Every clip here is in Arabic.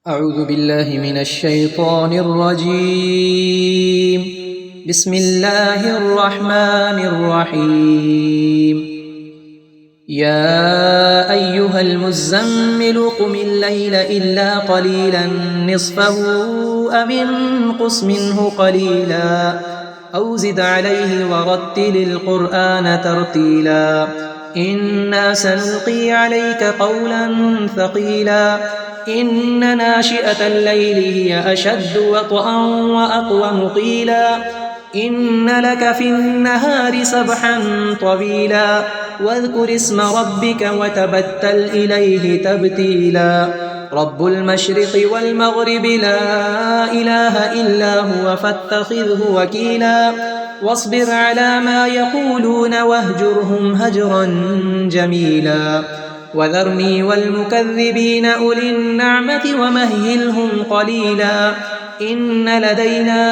أعوذ بالله من الشيطان الرجيم. بسم الله الرحمن الرحيم. يا أيها المزمل قم الليل إلا قليلا نصفه أو انقص منه قليلا أو زد عليه ورتل القرآن ترتيلا إنا سنلقي عليك قولا ثقيلا إن ناشئة الليل هي أشد وطئا وأقوم قيلا إن لك في النهار سبحا طويلا واذكر اسم ربك وتبتل إليه تبتيلا رب المشرق والمغرب لا إله إلا هو فاتخذه وكيلا واصبر على ما يقولون واهجرهم هجرا جميلا وذرني والمكذبين أولي النعمة ومهلهم قليلا إن لدينا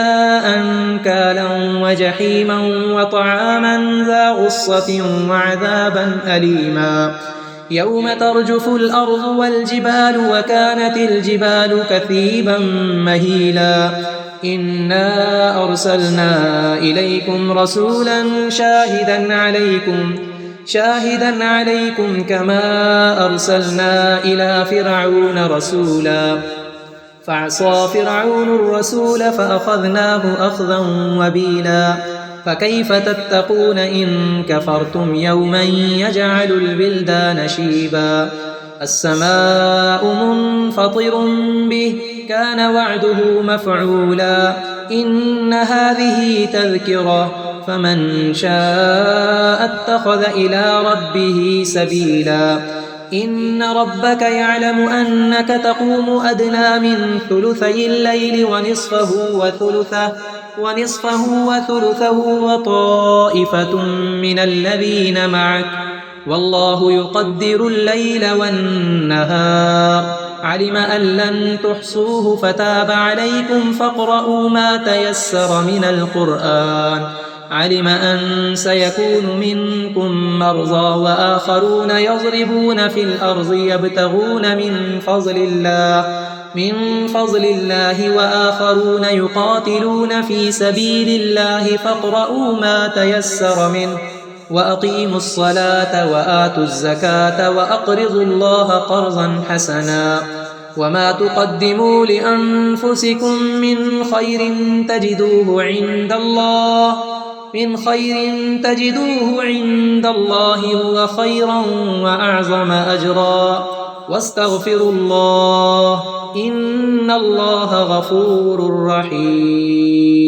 أنكالا وجحيما وطعاما ذا غصة وعذابا أليما يوم ترجف الأرض والجبال وكانت الجبال كثيبا مهيلا إنا أرسلنا إليكم رسولا شاهدا عليكم كما أرسلنا إلى فرعون رسولا فعصى فرعون الرسول فأخذناه أخذا وبيلا فكيف تتقون إن كفرتم يوما يجعل البلدان شيبا السماء منفطر به كان وعده مفعولا إن هذه تذكرة فمن شاء اتخذ إلى ربه سبيلا إن ربك يعلم أنك تقوم أدنى من ثلثي الليل ونصفه وثلثه وطائفة من الذين معك والله يقدر الليل والنهار علم أن لن تحصوه فتاب عليكم فاقرؤوا ما تيسر من القرآن علم أن سيكون منكم مرضى وآخرون يضربون في الأرض يبتغون من فضل الله وآخرون يقاتلون في سبيل الله فاقرؤوا ما تيسر منه وأقيموا الصلاة وآتوا الزكاة وأقرضوا الله قرضا حسنا وما تقدموا لأنفسكم من خير تجدوه عند الله هو خيرا وأعظم أجرا واستغفروا الله إن الله غفور رحيم.